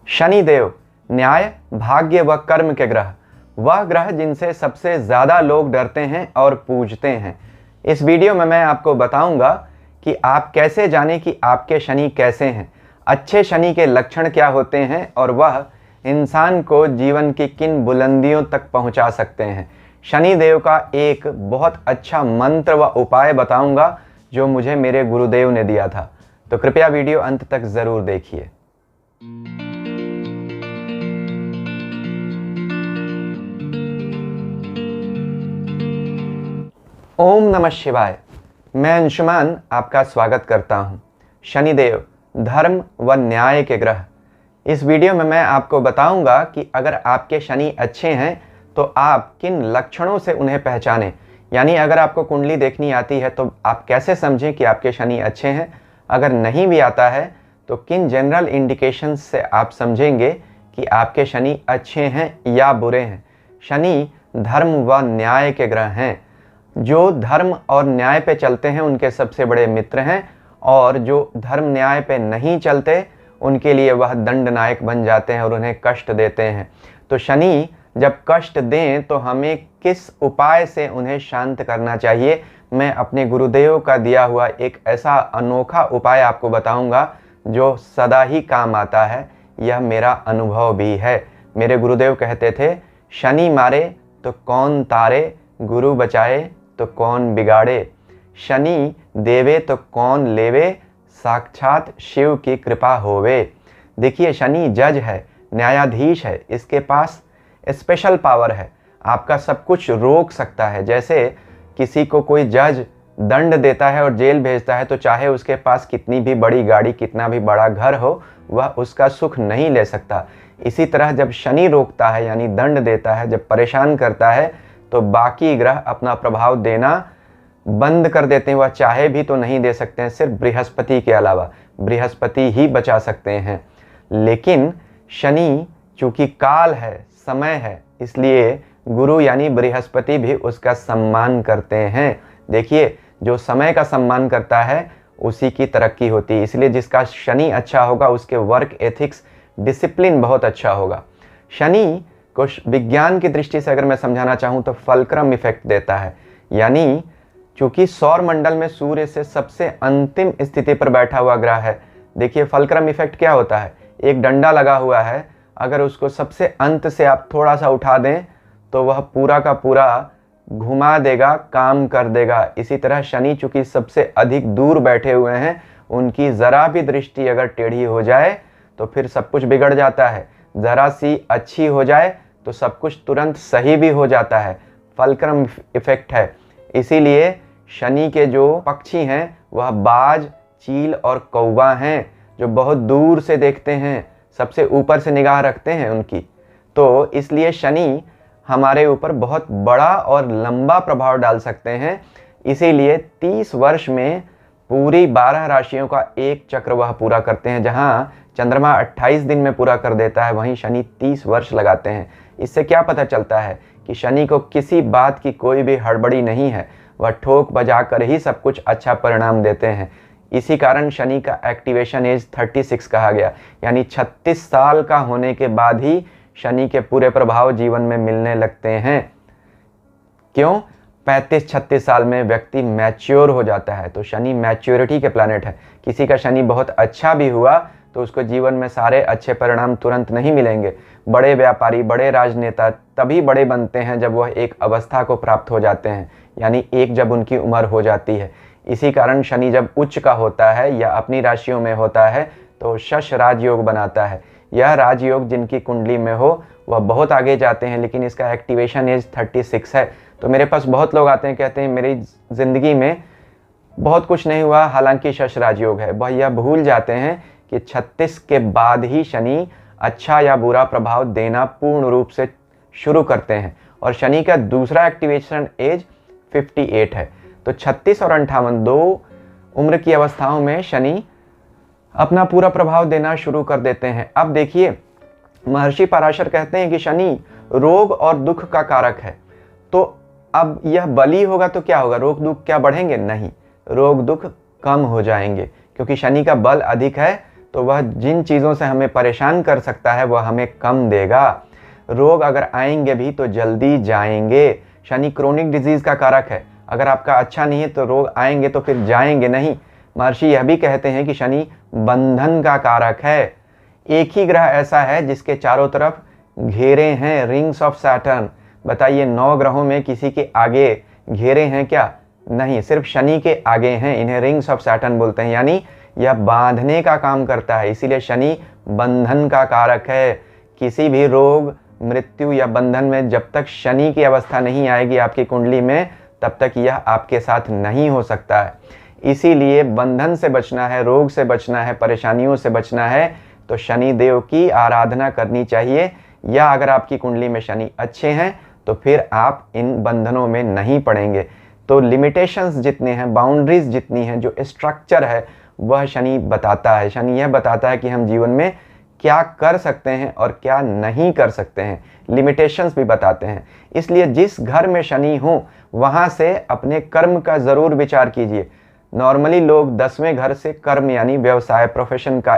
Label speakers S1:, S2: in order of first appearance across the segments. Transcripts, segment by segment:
S1: शनिदेव न्याय, भाग्य व कर्म के ग्रह, वह ग्रह जिनसे सबसे ज़्यादा लोग डरते हैं और पूजते हैं। इस वीडियो में मैं आपको बताऊंगा कि आप कैसे जानें कि आपके शनि कैसे हैं, अच्छे शनि के लक्षण क्या होते हैं और वह इंसान को जीवन की किन बुलंदियों तक पहुंचा सकते हैं। शनिदेव का एक बहुत अच्छा मंत्र व उपाय बताऊंगा जो मुझे मेरे गुरुदेव ने दिया था, तो कृपया वीडियो अंत तक ज़रूर देखिए। ओम नमः शिवाय। मैं अंशुमान आपका स्वागत करता हूँ। शनिदेव धर्म व न्याय के ग्रह। इस वीडियो में मैं आपको बताऊंगा कि अगर आपके शनि अच्छे हैं तो आप किन लक्षणों से उन्हें पहचानें। यानी अगर आपको कुंडली देखनी आती है तो आप कैसे समझें कि आपके शनि अच्छे हैं, अगर नहीं भी आता है तो किन जनरल इंडिकेशंस से आप समझेंगे कि आपके शनि अच्छे हैं या बुरे हैं। शनि धर्म व न्याय के ग्रह हैं। जो धर्म और न्याय पे चलते हैं उनके सबसे बड़े मित्र हैं, और जो धर्म न्याय पे नहीं चलते उनके लिए वह दंड नायक बन जाते हैं और उन्हें कष्ट देते हैं। तो शनि जब कष्ट दें तो हमें किस उपाय से उन्हें शांत करना चाहिए, मैं अपने गुरुदेव का दिया हुआ एक ऐसा अनोखा उपाय आपको बताऊंगा जो सदा ही काम आता है। यह मेरा अनुभव भी है। मेरे गुरुदेव कहते थे, शनि मारे तो कौन तारे, गुरु बचाए तो कौन बिगाड़े, शनि देवे तो कौन लेवे, साक्षात शिव की कृपा होवे। देखिए, शनि जज है, न्यायाधीश है, इसके पास स्पेशल पावर है, आपका सब कुछ रोक सकता है। जैसे किसी को कोई जज दंड देता है और जेल भेजता है तो चाहे उसके पास कितनी भी बड़ी गाड़ी, कितना भी बड़ा घर हो, वह उसका सुख नहीं ले सकता। इसी तरह जब शनि रोकता है यानी दंड देता है, जब परेशान करता है, तो बाकी ग्रह अपना प्रभाव देना बंद कर देते हैं। वह चाहे भी तो नहीं दे सकते हैं, सिर्फ बृहस्पति के अलावा बृहस्पति ही बचा सकते हैं। लेकिन शनि चूंकि काल है, समय है, इसलिए गुरु यानी बृहस्पति भी उसका सम्मान करते हैं। देखिए, जो समय का सम्मान करता है उसी की तरक्की होती है। इसलिए जिसका शनि अच्छा होगा उसके वर्क एथिक्स, डिसिप्लिन बहुत अच्छा होगा। शनि को विज्ञान की दृष्टि से अगर मैं समझाना चाहूँ तो फलक्रम इफेक्ट देता है। यानी चूंकि सौर मंडल में सूर्य से सबसे अंतिम स्थिति पर बैठा हुआ ग्रह है। देखिए, फलक्रम इफेक्ट क्या होता है, एक डंडा लगा हुआ है, अगर उसको सबसे अंत से आप थोड़ा सा उठा दें तो वह पूरा का पूरा घुमा देगा, काम कर देगा। इसी तरह शनि चूंकि सबसे अधिक दूर बैठे हुए हैं, उनकी ज़रा भी दृष्टि अगर टेढ़ी हो जाए तो फिर सब कुछ बिगड़ जाता है। ज़रा सी अच्छी हो जाए तो सब कुछ तुरंत सही भी हो जाता है। फलक्रम इफेक्ट है। इसीलिए शनि के जो पक्षी हैं वह बाज, चील और कौवा हैं, जो बहुत दूर से देखते हैं, सबसे ऊपर से निगाह रखते हैं उनकी। तो इसलिए शनि हमारे ऊपर बहुत बड़ा और लंबा प्रभाव डाल सकते हैं। इसीलिए 30 वर्ष में पूरी 12 राशियों का एक चक्र वह पूरा करते हैं। जहाँ चंद्रमा 28 दिन में पूरा कर देता है, वहीं शनि 30 वर्ष लगाते हैं। इससे क्या पता चलता है कि शनि को किसी बात की कोई भी हड़बड़ी नहीं है, वह ठोक बजा कर ही सब कुछ अच्छा परिणाम देते हैं। इसी कारण शनि का एक्टिवेशन एज 36 कहा गया, यानी 36 साल का होने के बाद ही शनि के पूरे प्रभाव जीवन में मिलने लगते हैं। क्यों? 35-36 साल में व्यक्ति मैच्योर हो जाता है। तो शनि मैच्योरिटी के प्लैनेट है। किसी का शनि बहुत अच्छा भी हुआ तो उसको जीवन में सारे अच्छे परिणाम तुरंत नहीं मिलेंगे। बड़े व्यापारी, बड़े राजनेता तभी बड़े बनते हैं जब वह एक अवस्था को प्राप्त हो जाते हैं, यानी एक जब उनकी उम्र हो जाती है। इसी कारण शनि जब उच्च का होता है या अपनी राशियों में होता है तो शश राजयोग बनाता है। यह राजयोग जिनकी कुंडली में हो वह बहुत आगे जाते हैं, लेकिन इसका एक्टिवेशन एज 36 है। तो मेरे पास बहुत लोग आते हैं, कहते हैं मेरी ज़िंदगी में बहुत कुछ नहीं हुआ, हालांकि शश राजयोग है। वह यह भूल जाते हैं कि 36 के बाद ही शनि अच्छा या बुरा प्रभाव देना पूर्ण रूप से शुरू करते हैं। और शनि का दूसरा एक्टिवेशन एज 58 है। तो 36 और 58 दो उम्र की अवस्थाओं में शनि अपना पूरा प्रभाव देना शुरू कर देते हैं। अब देखिए, महर्षि पराशर कहते हैं कि शनि रोग और दुख का कारक है। तो अब यह बली होगा तो क्या होगा, रोग दुख क्या बढ़ेंगे? नहीं, रोग दुख कम हो जाएंगे, क्योंकि शनि का बल अधिक है तो वह जिन चीज़ों से हमें परेशान कर सकता है वह हमें कम देगा। रोग अगर आएंगे भी तो जल्दी जाएंगे। शनि क्रोनिक डिजीज़ का कारक है। अगर आपका अच्छा नहीं है तो रोग आएंगे तो फिर जाएंगे नहीं। महर्षि यह भी कहते हैं कि शनि बंधन का कारक है। एक ही ग्रह ऐसा है जिसके चारों तरफ घेरे हैं, रिंग्स ऑफ सैटर्न। बताइए 9 ग्रहों में किसी के आगे घेरे हैं क्या? नहीं, सिर्फ शनि के आगे हैं। इन्हें रिंग्स ऑफ सैटर्न बोलते हैं, यानी यह बांधने का काम करता है। इसीलिए शनि बंधन का कारक है। किसी भी रोग, मृत्यु या बंधन में जब तक शनि की अवस्था नहीं आएगी आपकी कुंडली में, तब तक यह आपके साथ नहीं हो सकता है। इसीलिए बंधन से बचना है, रोग से बचना है, परेशानियों से बचना है तो शनि देव की आराधना करनी चाहिए। या अगर आपकी कुंडली में शनि अच्छे हैं तो फिर आप इन बंधनों में नहीं पड़ेंगे। तो लिमिटेशंस जितने हैं, बाउंड्रीज जितनी हैं, जो स्ट्रक्चर है वह शनि बताता है। शनि यह बताता है कि हम जीवन में क्या कर सकते हैं और क्या नहीं कर सकते हैं। लिमिटेशंस भी बताते हैं। इसलिए जिस घर में शनि हो वहाँ से अपने कर्म का ज़रूर विचार कीजिए। नॉर्मली लोग 10वें घर से कर्म यानी व्यवसाय, प्रोफेशन का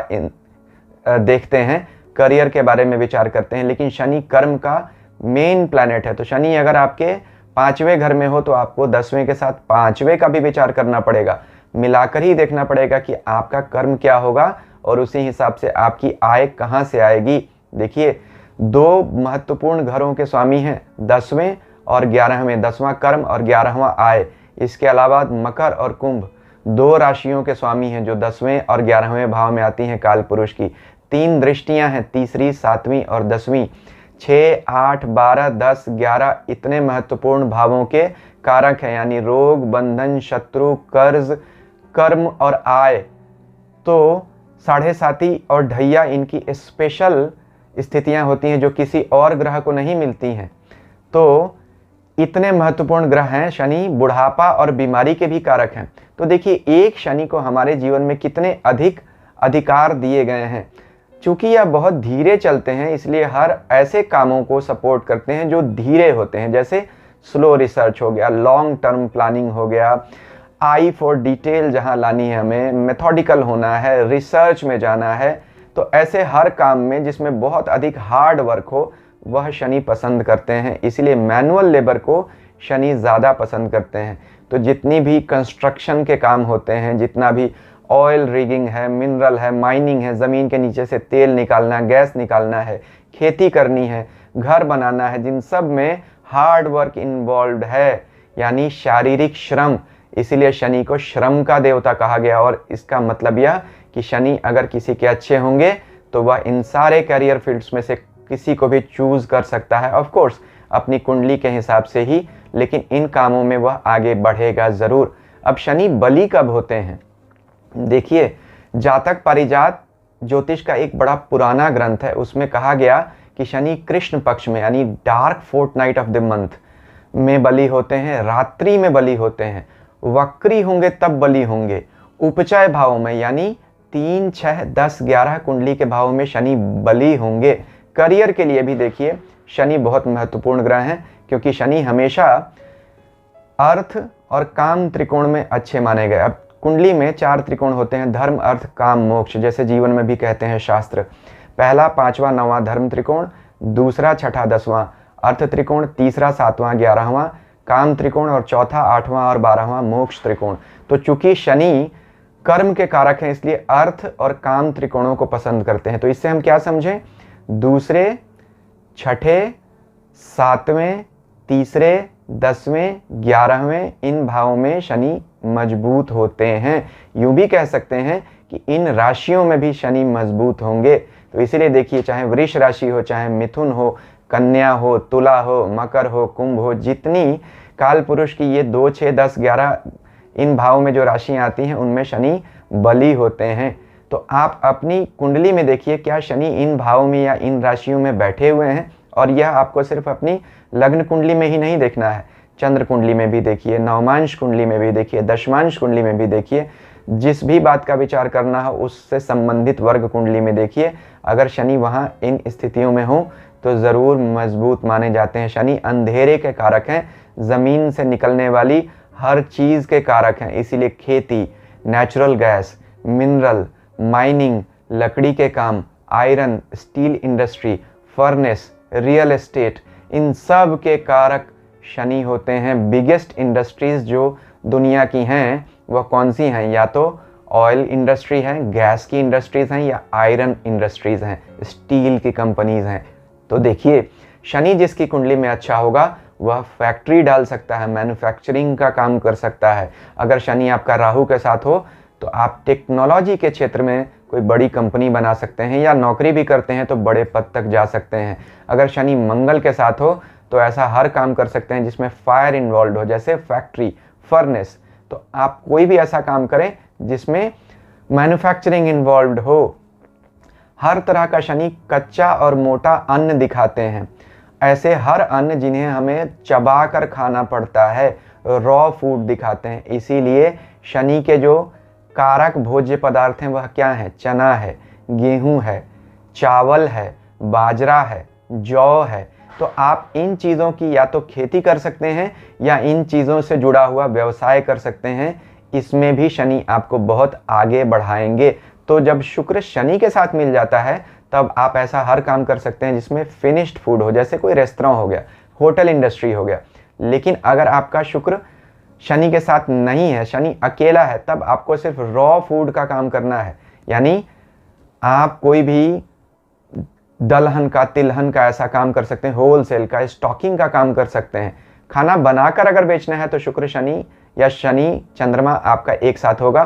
S1: देखते हैं, करियर के बारे में विचार करते हैं, लेकिन शनि कर्म का मेन प्लैनेट है। तो शनि अगर आपके 5वें घर में हो तो आपको 10वें के साथ 5वें का भी विचार करना पड़ेगा। मिलाकर ही देखना पड़ेगा कि आपका कर्म क्या होगा और उसी हिसाब से आपकी आय कहाँ से आएगी। देखिए 2 महत्वपूर्ण घरों के स्वामी हैं, 10वें और 11वें। 10वां कर्म और 11वां आय। इसके अलावा मकर और कुंभ 2 राशियों के स्वामी हैं जो 10वें और 11वें भाव में आती हैं काल पुरुष की। 3 दृष्टियां हैं, तीसरी, 7वीं और 10वीं। 6, 8, 12, 10, 11 इतने महत्वपूर्ण भावों के कारक हैं, यानी रोग, बंधन, शत्रु, कर्ज, कर्म और आय। तो 7.5 और ढैया इनकी स्पेशल स्थितियां होती हैं जो किसी और ग्रह को नहीं मिलती हैं। तो इतने महत्वपूर्ण ग्रह हैं। शनि बुढ़ापा और बीमारी के भी कारक हैं। तो देखिए एक शनि को हमारे जीवन में कितने अधिक अधिकार दिए गए हैं। चूंकि यह बहुत धीरे चलते हैं इसलिए हर ऐसे कामों को सपोर्ट करते हैं जो धीरे होते हैं, जैसे स्लो रिसर्च हो गया, लॉन्ग टर्म प्लानिंग हो गया, आई फॉर डिटेल जहां लानी है हमें, मेथोडिकल होना है, रिसर्च में जाना है। तो ऐसे हर काम में जिसमें बहुत अधिक हार्ड वर्क हो वह शनि पसंद करते हैं। इसलिए मैनुअल लेबर को शनि ज़्यादा पसंद करते हैं। तो जितनी भी कंस्ट्रक्शन के काम होते हैं, जितना भी ऑयल रिगिंग है, मिनरल है, माइनिंग है, ज़मीन के नीचे से तेल निकालना, गैस निकालना है, खेती करनी है, घर बनाना है, जिन सब में हार्ड वर्क इन्वॉल्व है, यानी शारीरिक श्रम। इसीलिए शनि को श्रम का देवता कहा गया। और इसका मतलब यह कि शनि अगर किसी के अच्छे होंगे तो वह इन सारे करियर फील्ड्स में से किसी को भी चूज कर सकता है, ऑफ कोर्स अपनी कुंडली के हिसाब से ही, लेकिन इन कामों में वह आगे बढ़ेगा ज़रूर। अब शनि बली कब होते हैं? देखिए जातक पारिजात ज्योतिष का एक बड़ा पुराना ग्रंथ है, उसमें कहा गया कि शनि कृष्ण पक्ष में यानी dark fortnight of the month में बली होते हैं, रात्रि में बली होते हैं, वक्री होंगे तब बली होंगे, उपचय भाव में यानी 3, 6, 10, 11 कुंडली के भाव में शनि बली होंगे। करियर के लिए भी देखिए शनि बहुत महत्वपूर्ण ग्रह हैं, क्योंकि शनि हमेशा अर्थ और काम त्रिकोण में अच्छे माने गए। अब कुंडली में 4 त्रिकोण होते हैं, धर्म, अर्थ, काम, मोक्ष, जैसे जीवन में भी कहते हैं शास्त्र। पहला, 5वां, 9वां धर्म त्रिकोण, दूसरा, 6ठा, 10वां अर्थ त्रिकोण, तीसरा, 7वां, 11वां काम त्रिकोण और चौथा, 8वां और 12वां मोक्ष त्रिकोण। तो चूंकि शनि कर्म के कारक हैं इसलिए अर्थ और काम त्रिकोणों को पसंद करते हैं। तो इससे हम क्या समझें? दूसरे, छठे, 7वें, तीसरे, 10वें, 11वें इन भावों में शनि मजबूत होते हैं। यूं भी कह सकते हैं कि इन राशियों में भी शनि मजबूत होंगे। तो इसीलिए देखिए चाहे वृष राशि हो, चाहे मिथुन हो, कन्या हो, तुला हो, मकर हो, कुंभ हो, जितनी काल पुरुष की ये 2, 6, 10, 11 इन भावों में जो राशियां आती हैं उनमें शनि बली होते हैं। तो आप अपनी कुंडली में देखिए क्या शनि इन भावों में या इन राशियों में बैठे हुए हैं। और यह आपको सिर्फ अपनी लग्न कुंडली में ही नहीं देखना है, चंद्र कुंडली में भी देखिए, नवमांश कुंडली में भी देखिए, दशमांश कुंडली में भी देखिए। जिस भी बात का विचार करना हो उससे संबंधित वर्ग कुंडली में देखिए। अगर शनि वहाँ इन स्थितियों में हो तो ज़रूर मजबूत माने जाते हैं। शनि अंधेरे के कारक हैं, ज़मीन से निकलने वाली हर चीज़ के कारक हैं। इसीलिए खेती, नेचुरल गैस, मिनरल, माइनिंग, लकड़ी के काम, iron, steel industry, furnace, real estate, इन सब के कारक शनि होते हैं। बिगेस्ट इंडस्ट्रीज जो दुनिया की हैं वह कौन सी हैं? या तो ऑयल इंडस्ट्री है, गैस की इंडस्ट्रीज़ हैं, या आयरन इंडस्ट्रीज़ हैं, स्टील की कंपनीज़ हैं। तो देखिए, शनि जिसकी कुंडली में अच्छा होगा वह फैक्ट्री डाल सकता है, मैन्युफैक्चरिंग का काम कर सकता है। अगर शनि आपका राहु के साथ हो तो आप टेक्नोलॉजी के क्षेत्र में कोई बड़ी कंपनी बना सकते हैं, या नौकरी भी करते हैं तो बड़े पद तक जा सकते हैं। अगर शनि मंगल के साथ हो तो ऐसा हर काम कर सकते हैं जिसमें फायर इन्वॉल्व हो, जैसे फैक्ट्री, फर्नेस। तो आप कोई भी ऐसा काम करें जिसमें मैन्युफैक्चरिंग इन्वॉल्व हो। हर तरह का शनि कच्चा और मोटा अन्न दिखाते हैं, ऐसे हर अन्न जिन्हें हमें चबा कर खाना पड़ता है, रॉ फूड दिखाते हैं। इसीलिए शनि के जो कारक भोज्य पदार्थ हैं वह क्या है? चना है, गेहूं है, चावल है, बाजरा है, जौ है। तो आप इन चीज़ों की या तो खेती कर सकते हैं या इन चीज़ों से जुड़ा हुआ व्यवसाय कर सकते हैं। इसमें भी शनि आपको बहुत आगे बढ़ाएंगे। तो जब शुक्र शनि के साथ मिल जाता है तब आप ऐसा हर काम कर सकते हैं जिसमें फिनिश्ड फूड हो, जैसे कोई रेस्तरां हो गया, होटल इंडस्ट्री हो गया। लेकिन अगर आपका शुक्र शनि के साथ नहीं है, शनि अकेला है, तब आपको सिर्फ रॉ फूड का काम करना है। यानी आप कोई भी दलहन का, तिलहन का ऐसा काम कर सकते हैं, होलसेल का, स्टॉकिंग का काम कर सकते हैं। खाना बनाकर अगर बेचना है तो शुक्र शनि या शनि चंद्रमा आपका एक साथ होगा,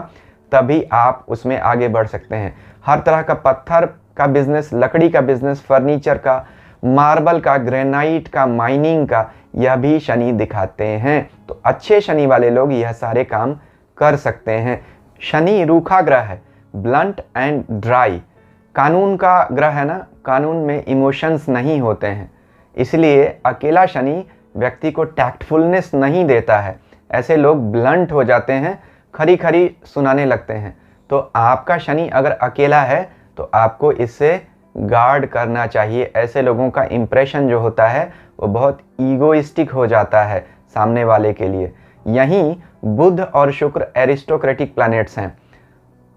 S1: तभी आप उसमें आगे बढ़ सकते हैं। हर तरह का पत्थर का बिजनेस, लकड़ी का बिजनेस, फर्नीचर का, मार्बल का, ग्रेनाइट का, माइनिंग का, यह भी शनि दिखाते हैं। तो अच्छे शनि वाले लोग यह सारे काम कर सकते हैं। शनि रूखा ग्रह है, ब्लंट एंड ड्राई, कानून का ग्रह है ना, कानून में इमोशंस नहीं होते हैं। इसलिए अकेला शनि व्यक्ति को टैक्टफुलनेस नहीं देता है। ऐसे लोग ब्लंट हो जाते हैं, खरी खरी सुनाने लगते हैं। तो आपका शनि अगर अकेला है तो आपको इससे गार्ड करना चाहिए। ऐसे लोगों का इंप्रेशन जो होता है वो बहुत ईगोइस्टिक हो जाता है सामने वाले के लिए। यहीं बुध और शुक्र एरिस्टोक्रेटिक प्लैनेट्स हैं।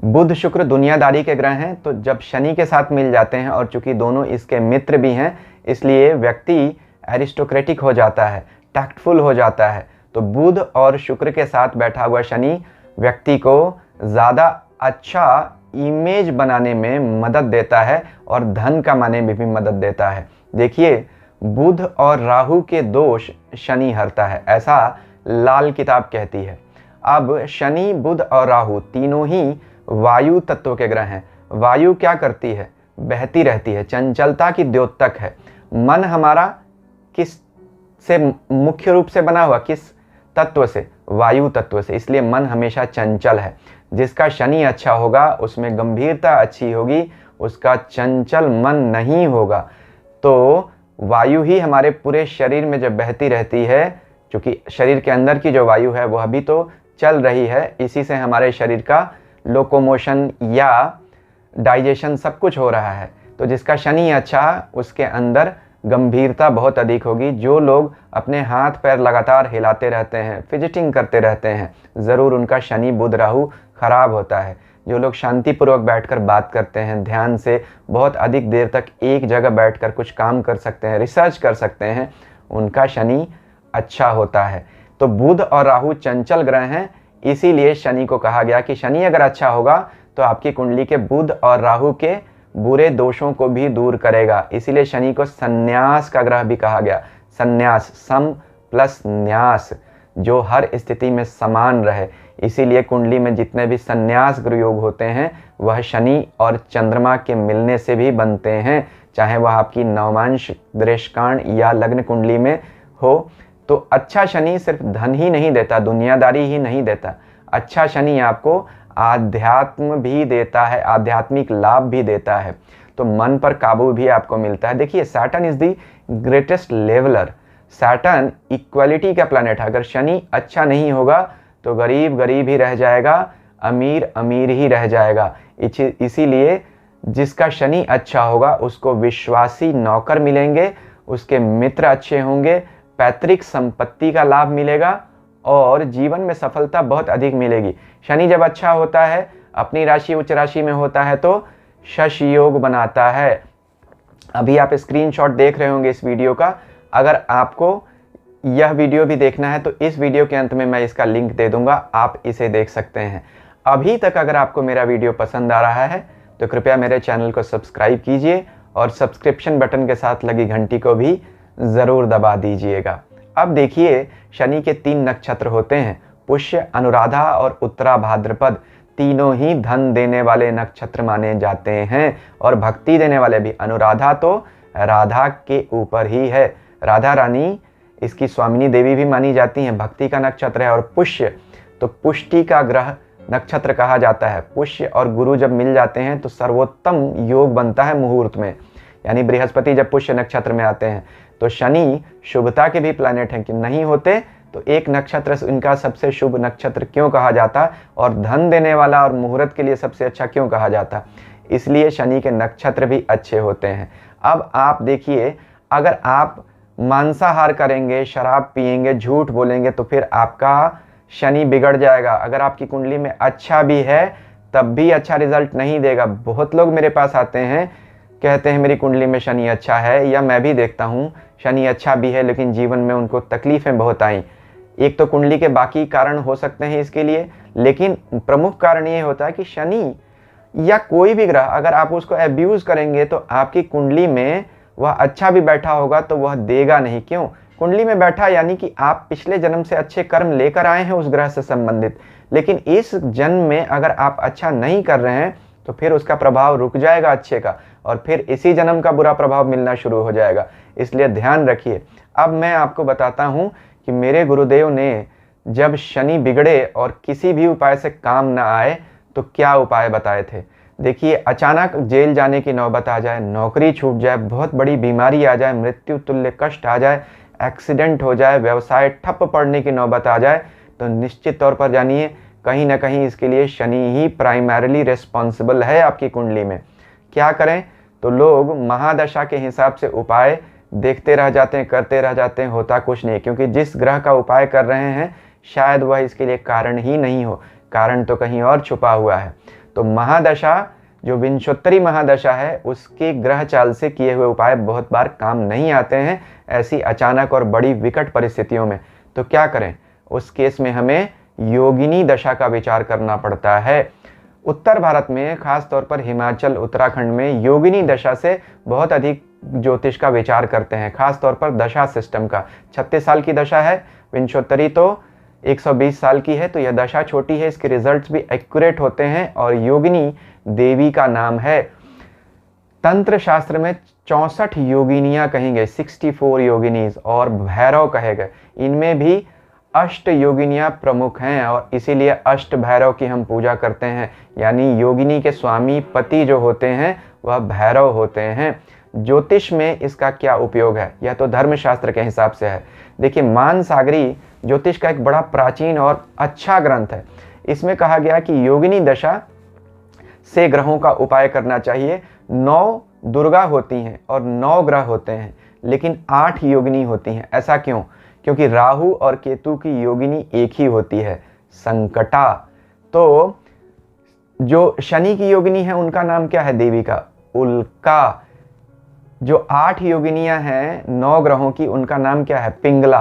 S1: बुध शुक्र दुनियादारी के ग्रह हैं, तो जब शनि के साथ मिल जाते हैं और चूंकि दोनों इसके मित्र भी हैं, इसलिए व्यक्ति एरिस्टोक्रेटिक हो जाता है, टैक्टफुल हो जाता है। तो बुध और शुक्र के साथ बैठा हुआ शनि व्यक्ति को ज़्यादा अच्छा इमेज बनाने में मदद देता है और धन कमाने में भी मदद देता है। देखिए, बुध और राहु के दोष शनि हरता है, ऐसा लाल किताब कहती है। अब शनि, बुध और राहु तीनों ही वायु तत्व के ग्रह हैं। वायु क्या करती है? बहती रहती है, चंचलता की द्योतक है। मन हमारा किस से मुख्य रूप से बना हुआ? किस तत्व से? वायु तत्व से। इसलिए मन हमेशा चंचल है। जिसका शनि अच्छा होगा उसमें गंभीरता अच्छी होगी, उसका चंचल मन नहीं होगा। तो वायु ही हमारे पूरे शरीर में जब बहती रहती है, क्योंकि शरीर के अंदर की जो वायु है वह भी तो चल रही है, इसी से हमारे शरीर का लोकोमोशन या डाइजेशन सब कुछ हो रहा है। तो जिसका शनि अच्छा, उसके अंदर गंभीरता बहुत अधिक होगी। जो लोग अपने हाथ पैर लगातार हिलाते रहते हैं, फिजिटिंग करते रहते हैं, ज़रूर उनका शनि, बुध, राहु खराब होता है। जो लोग शांतिपूर्वक बैठकर बात करते हैं, ध्यान से बहुत अधिक देर तक एक जगह बैठकर कुछ काम कर सकते हैं, रिसर्च कर सकते हैं, उनका शनि अच्छा होता है। तो बुध और राहु चंचल ग्रह हैं, इसीलिए शनि को कहा गया कि शनि अगर अच्छा होगा तो आपकी कुंडली के बुध और राहु के बुरे दोषों को भी दूर करेगा। इसीलिए शनि को संन्यास का ग्रह भी कहा गया। संन्यास, सम प्लस न्यास, जो हर स्थिति में समान रहे। इसीलिए कुंडली में जितने भी संन्यास ग्रह योग होते हैं वह शनि और चंद्रमा के मिलने से भी बनते हैं, चाहे वह आपकी नवमांश, दृष्कांड या लग्न कुंडली में हो। तो अच्छा शनि सिर्फ धन ही नहीं देता, दुनियादारी ही नहीं देता। अच्छा शनि आपको आध्यात्म भी देता है, आध्यात्मिक लाभ भी देता है। तो मन पर काबू भी आपको मिलता है। देखिए, Saturn is the greatest leveller. Saturn equality का प्लैनेट है। अगर शनि अच्छा नहीं होगा तो गरीब गरीब ही रह जाएगा, अमीर अमीर ही रह जाएगा। इसीलिए जिसका शनि अच्छा होगा उसको विश्वासी नौकर मिलेंगे, उसके मित्र अच्छे होंगे, पैतृक संपत्ति का लाभ मिलेगा और जीवन में सफलता बहुत अधिक मिलेगी। शनि जब अच्छा होता है, अपनी राशि उच्च राशि में होता है, तो शश योग बनाता है। अभी आप स्क्रीनशॉट देख रहे होंगे इस वीडियो का। अगर आपको यह वीडियो भी देखना है तो इस वीडियो के अंत में मैं इसका लिंक दे दूंगा, आप इसे देख सकते हैं। अभी तक अगर आपको मेरा वीडियो पसंद आ रहा है तो कृपया मेरे चैनल को सब्सक्राइब कीजिए और सब्सक्रिप्शन बटन के साथ लगी घंटी को भी ज़रूर दबा दीजिएगा। अब देखिए, शनि के 3 नक्षत्र होते हैं, पुष्य, अनुराधा और उत्तरा भाद्रपद। तीनों ही धन देने वाले नक्षत्र माने जाते हैं और भक्ति देने वाले भी। अनुराधा तो राधा के ऊपर ही है, राधा रानी इसकी स्वामिनी देवी भी मानी जाती हैं, भक्ति का नक्षत्र है। और पुष्य तो पुष्टि का ग्रह नक्षत्र कहा जाता है। पुष्य और गुरु जब मिल जाते हैं तो सर्वोत्तम योग बनता है मुहूर्त में, यानी बृहस्पति जब पुष्य नक्षत्र में आते हैं तो शनि शुभता के भी प्लैनेट हैं कि नहीं होते तो एक नक्षत्र इनका सबसे शुभ नक्षत्र क्यों कहा जाता और धन देने वाला और मुहूर्त के लिए सबसे अच्छा क्यों कहा जाता, इसलिए शनि के नक्षत्र भी अच्छे होते हैं। अब आप देखिए, अगर आप मांसाहार करेंगे, शराब पिएंगे, झूठ बोलेंगे तो फिर आपका शनि बिगड़ जाएगा। अगर आपकी कुंडली में अच्छा भी है तब भी अच्छा रिजल्ट नहीं देगा। बहुत लोग मेरे पास आते हैं, कहते हैं मेरी कुंडली में शनि अच्छा है, या मैं भी देखता हूँ शनि अच्छा भी है लेकिन जीवन में उनको तकलीफ़ें बहुत आई। एक तो कुंडली के बाकी कारण हो सकते हैं इसके लिए, लेकिन प्रमुख कारण ये होता है कि शनि या कोई भी ग्रह अगर आप उसको एब्यूज़ करेंगे तो आपकी कुंडली में वह अच्छा भी बैठा होगा तो वह देगा नहीं। क्यों? कुंडली में बैठा यानी कि आप पिछले जन्म से अच्छे कर्म लेकर आए हैं उस ग्रह से संबंधित, लेकिन इस जन्म में अगर आप अच्छा नहीं कर रहे हैं तो फिर उसका प्रभाव रुक जाएगा अच्छे का, और फिर इसी जन्म का बुरा प्रभाव मिलना शुरू हो जाएगा। इसलिए ध्यान रखिए। अब मैं आपको बताता हूँ कि मेरे गुरुदेव ने जब शनि बिगड़े और किसी भी उपाय से काम ना आए तो क्या उपाय बताए थे। देखिए, अचानक जेल जाने की नौबत आ जाए, नौकरी छूट जाए, बहुत बड़ी बीमारी आ जाए, मृत्यु तुल्य कष्ट आ जाए, एक्सीडेंट हो जाए, व्यवसाय ठप पड़ने की नौबत आ जाए, तो निश्चित तौर पर जानिए कहीं ना कहीं इसके लिए शनि ही प्राइमरीली रिस्पॉन्सिबल है आपकी कुंडली में। क्या करें? तो लोग महादशा के हिसाब से उपाय देखते रह जाते हैं, करते रह जाते हैं, होता कुछ नहीं, क्योंकि जिस ग्रह का उपाय कर रहे हैं शायद वह इसके लिए कारण ही नहीं हो, कारण तो कहीं और छुपा हुआ है। तो महादशा जो विंशोत्तरी महादशा है उसके ग्रह चाल से किए हुए उपाय बहुत बार काम नहीं आते हैं ऐसी अचानक और बड़ी विकट परिस्थितियों में। तो क्या करें? उस केस में हमें योगिनी दशा का विचार करना पड़ता है। उत्तर भारत में खास तौर पर हिमाचल, उत्तराखंड में योगिनी दशा से बहुत अधिक ज्योतिष का विचार करते हैं, खास तौर पर दशा सिस्टम का। 36 साल की दशा है, विंशोत्तरी तो 120 साल की है, तो यह दशा छोटी है, इसके रिजल्ट्स भी एक्यूरेट होते हैं। और योगिनी देवी का नाम है। तंत्र शास्त्र में 64 योगिनियां कही गई, 64 योगिनीज, और भैरव कहे गए। इनमें भी अष्ट योगिनियां प्रमुख हैं और इसीलिए अष्ट भैरव की हम पूजा करते हैं, यानी योगिनी के स्वामी पति जो होते हैं वह भैरव होते हैं। ज्योतिष में इसका क्या उपयोग है? यह तो धर्मशास्त्र के हिसाब से है। देखिए, मानसागरी ज्योतिष का एक बड़ा प्राचीन और अच्छा ग्रंथ है। इसमें कहा गया कि योगिनी दशा से ग्रहों का उपाय करना चाहिए। 9 दुर्गा होती हैं और 9 ग्रह होते हैं, लेकिन 8 योगिनी होती हैं। ऐसा क्यों? क्योंकि राहु और केतु की योगिनी एक ही होती है, संकटा। तो जो शनि की योगिनी है उनका नाम क्या है देवी का? उल्का। जो 8 योगिनियां हैं 9 ग्रहों की, उनका नाम क्या है? पिंगला,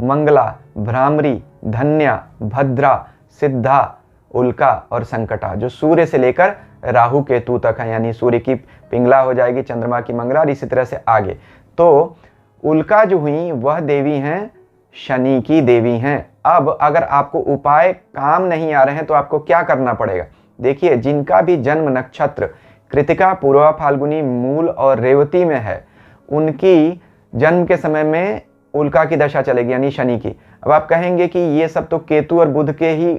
S1: मंगला, भ्रामरी, धन्या, भद्रा, सिद्धा, उल्का और संकटा। जो सूर्य से लेकर राहु केतु तक है, यानी सूर्य की पिंगला हो जाएगी, चंद्रमा की मंगला, और इसी तरह से आगे। तो उल्का जो हुई वह देवी हैं शनि की देवी हैं। अब अगर आपको उपाय काम नहीं आ रहे हैं तो आपको क्या करना पड़ेगा? देखिए, जिनका भी जन्म नक्षत्र कृतिका, पूर्वा, फाल्गुनी, मूल और रेवती में है, उनकी जन्म के समय में उल्का की दशा चलेगी, यानी शनि की। अब आप कहेंगे कि ये सब तो केतु और बुध के ही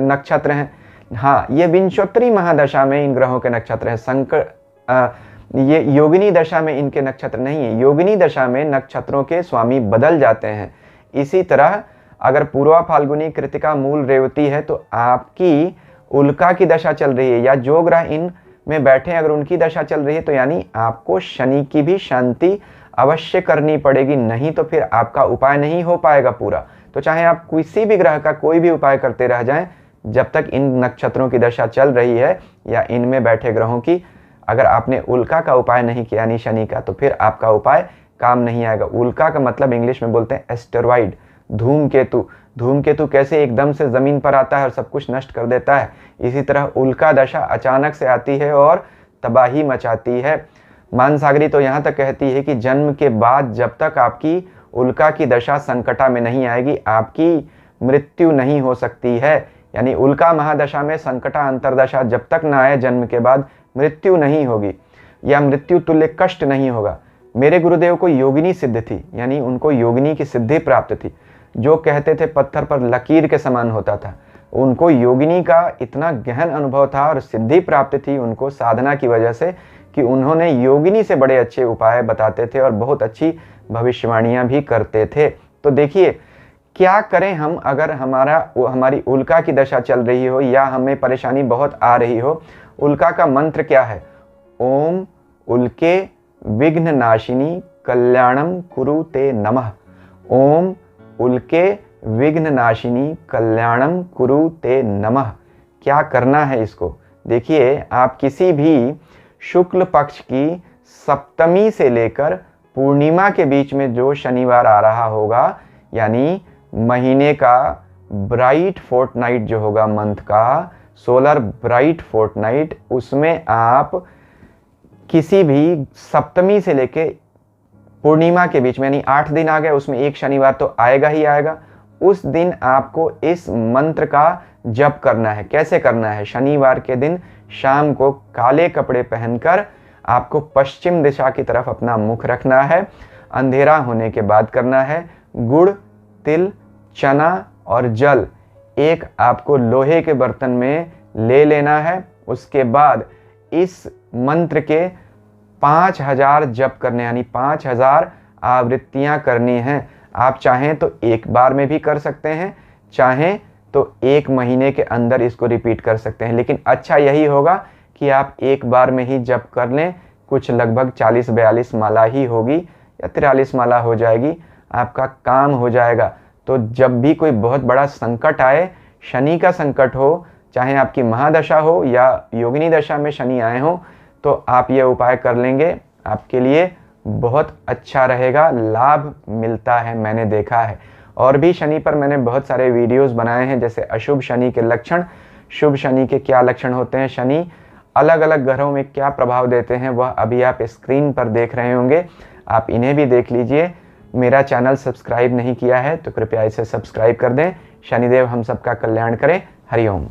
S1: नक्षत्र हैं। हाँ, ये विंशोत्तरी महादशा में इन ग्रहों के नक्षत्र हैं। ये योगिनी दशा में इनके नक्षत्र नहीं है। योगिनी दशा में नक्षत्रों के स्वामी बदल जाते हैं। इसी तरह अगर पूर्वा, फाल्गुनी, कृतिका, मूल, रेवती है तो आपकी उल्का की दशा चल रही है, या जो ग्रह इन में बैठे अगर उनकी दशा चल रही है, तो यानी आपको शनि की भी शांति अवश्य करनी पड़ेगी, नहीं तो फिर आपका उपाय नहीं हो पाएगा पूरा। तो चाहे आप किसी भी ग्रह का कोई भी उपाय करते रह जाएं, जब तक इन नक्षत्रों की दशा चल रही है या इनमें बैठे ग्रहों की अगर आपने उल्का का उपाय नहीं किया यानी शनि का, तो फिर आपका उपाय काम नहीं आएगा। उल्का का मतलब इंग्लिश में बोलते हैं एस्टेरॉइड, धूमकेतु। धूमकेतु कैसे एकदम से ज़मीन पर आता है और सब कुछ नष्ट कर देता है, इसी तरह उल्का दशा अचानक से आती है और तबाही मचाती है। मानसागरी तो यहाँ तक कहती है कि जन्म के बाद जब तक आपकी उल्का की दशा संकटा में नहीं आएगी, आपकी मृत्यु नहीं हो सकती है। यानी उल्का महादशा में संकटा अंतरदशा जब तक ना आए, जन्म के बाद मृत्यु नहीं होगी या मृत्यु तुल्य कष्ट नहीं होगा। मेरे गुरुदेव को योगिनी सिद्ध थी, यानी उनको योगिनी की सिद्धि प्राप्त थी। जो कहते थे पत्थर पर लकीर के समान होता था, उनको योगिनी का इतना गहन अनुभव था और सिद्धि प्राप्त थी उनको साधना की वजह से कि उन्होंने योगिनी से बड़े अच्छे उपाय बताते थे और बहुत अच्छी भविष्यवाणियां भी करते थे। तो देखिए क्या करें हम अगर हमारी उल्का की दशा चल रही हो या हमें परेशानी बहुत आ रही हो। उल्का का मंत्र क्या है? ओम उल्के विघ्न नाशिनी कल्याणम कुरु ते नमः। ओम उल्के विघ्न नाशिनी कल्याणम कुरु ते नमः। क्या करना है इसको? देखिए, आप किसी भी शुक्ल पक्ष की सप्तमी से लेकर पूर्णिमा के बीच में जो शनिवार आ रहा होगा, यानी महीने का ब्राइट फोर्टनाइट जो होगा, मंथ का सोलर ब्राइट फोर्टनाइट, उसमें आप किसी भी सप्तमी से लेके पूर्णिमा के बीच में, यानी 8 दिन आ गए, उसमें एक शनिवार तो आएगा ही आएगा, उस दिन आपको इस मंत्र का जप करना है। कैसे करना है? शनिवार के दिन शाम को काले कपड़े पहनकर आपको पश्चिम दिशा की तरफ अपना मुख रखना है। अंधेरा होने के बाद करना है। गुड़, तिल, चना और जल एक आपको लोहे के बर्तन में ले लेना है। उसके बाद इस मंत्र के 5000 जप करने, यानी 5000 आवृत्तियां करनी हैं। आप चाहें तो एक बार में भी कर सकते हैं, चाहें तो 1 महीने के अंदर इसको रिपीट कर सकते हैं, लेकिन अच्छा यही होगा कि आप एक बार में ही जप कर लें। कुछ लगभग 40-42 माला ही होगी या 43 माला हो जाएगी, आपका काम हो जाएगा। तो जब भी कोई बहुत बड़ा संकट आए, शनि का संकट हो, चाहे आपकी महादशा हो या योगिनी दशा में शनि आए हो, तो आप ये उपाय कर लेंगे, आपके लिए बहुत अच्छा रहेगा, लाभ मिलता है, मैंने देखा है। और भी शनि पर मैंने बहुत सारे वीडियोस बनाए हैं, जैसे अशुभ शनि के लक्षण, शुभ शनि के क्या लक्षण होते हैं, शनि अलग अलग ग्रहों में क्या प्रभाव देते हैं, वह अभी आप स्क्रीन पर देख रहे होंगे, आप इन्हें भी देख लीजिए। मेरा चैनल सब्सक्राइब नहीं किया है तो कृपया इसे सब्सक्राइब कर दें। शनिदेव हम सबका कल्याण करें। हरिओम।